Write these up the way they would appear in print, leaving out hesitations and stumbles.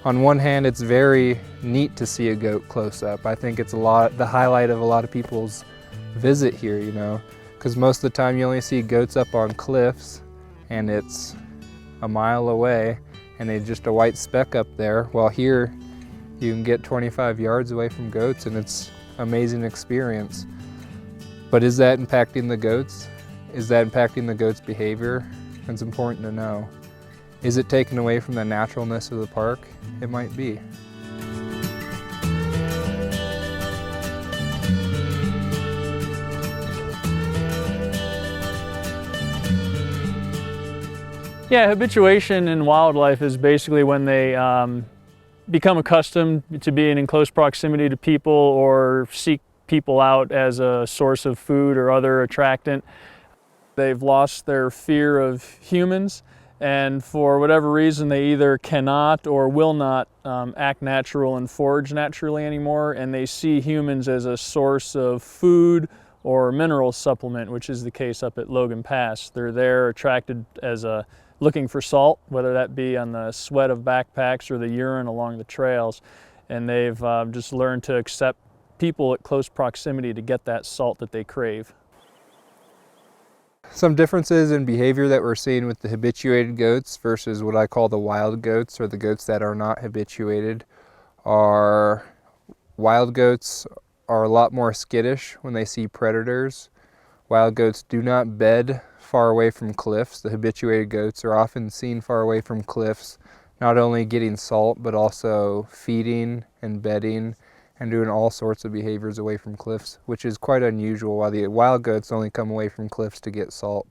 On one hand, it's very neat to see a goat close up. I think it's the highlight of a lot of people's visit here, you know, because most of the time you only see goats up on cliffs and it's a mile away and they're just a white speck up there. While here, you can get 25 yards away from goats and it's an amazing experience. But is that impacting the goats? Is that impacting the goats' behavior? It's important to know. Is it taken away from the naturalness of the park? It might be. Yeah, habituation in wildlife is basically when they become accustomed to being in close proximity to people or seek people out as a source of food or other attractant. They've lost their fear of humans, and for whatever reason they either cannot or will not act natural and forage naturally anymore, and they see humans as a source of food or mineral supplement, which is the case up at Logan Pass. They're there attracted as looking for salt, whether that be on the sweat of backpacks or the urine along the trails, and they've just learned to accept people at close proximity to get that salt that they crave. Some differences in behavior that we're seeing with the habituated goats versus what I call the wild goats, or the goats that are not habituated, are wild goats are a lot more skittish when they see predators. Wild goats do not bed far away from cliffs. The habituated goats are often seen far away from cliffs, not only getting salt, but also feeding and bedding and doing all sorts of behaviors away from cliffs, which is quite unusual, while the wild goats only come away from cliffs to get salt.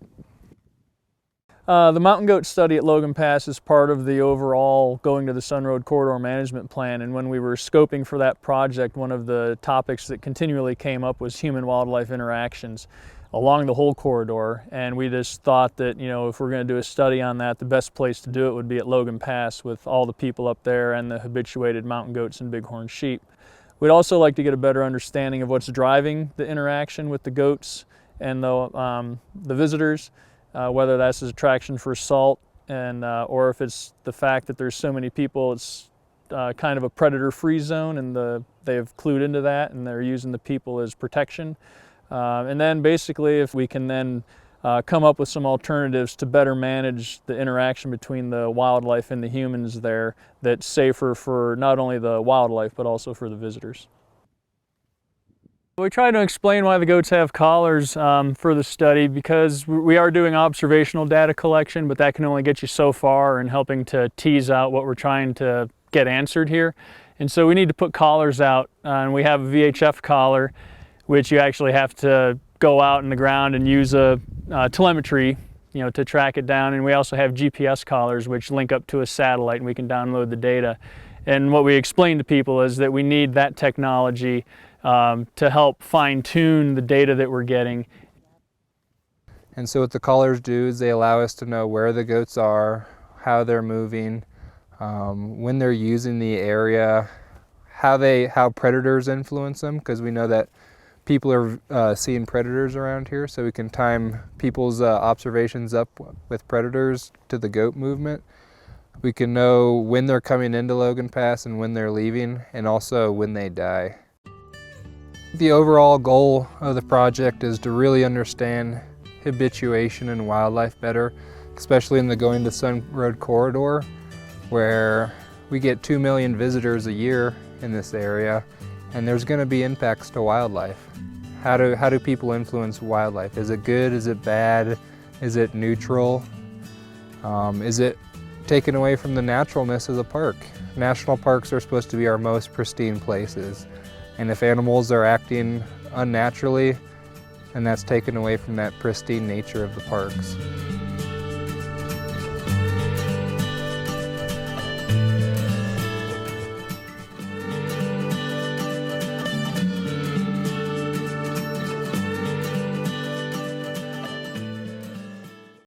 The mountain goat study at Logan Pass is part of the overall Going to the Sun Road Corridor Management Plan, and when we were scoping for that project, one of the topics that continually came up was human-wildlife interactions along the whole corridor, and we just thought that, you know, if we're going to do a study on that, the best place to do it would be at Logan Pass with all the people up there and the habituated mountain goats and bighorn sheep. We'd also like to get a better understanding of what's driving the interaction with the goats and the visitors, whether that's his attraction for salt and or if it's the fact that there's so many people, it's kind of a predator-free zone, and they've clued into that and they're using the people as protection. And then basically if we can then come up with some alternatives to better manage the interaction between the wildlife and the humans there that's safer for not only the wildlife but also for the visitors. We try to explain why the goats have collars for the study, because we are doing observational data collection, but that can only get you so far in helping to tease out what we're trying to get answered here. And so we need to put collars out, and we have a VHF collar, which you actually have to go out in the ground and use a telemetry, you know, to track it down. And we also have GPS collars which link up to a satellite and we can download the data. And what we explain to people is that we need that technology to help fine-tune the data that we're getting. And so what the collars do is they allow us to know where the goats are, how they're moving, when they're using the area, how predators influence them, because we know that people are seeing predators around here, so we can time people's observations up with predators to the goat movement. We can know when they're coming into Logan Pass and when they're leaving, and also when they die. The overall goal of the project is to really understand habituation in wildlife better, especially in the Going to Sun Road Corridor, where we get 2 million visitors a year in this area, and there's going to be impacts to wildlife. How do people influence wildlife? Is it good? Is it bad? Is it neutral? Is it taken away from the naturalness of the park? National parks are supposed to be our most pristine places, and if animals are acting unnaturally, then that's taken away from that pristine nature of the parks.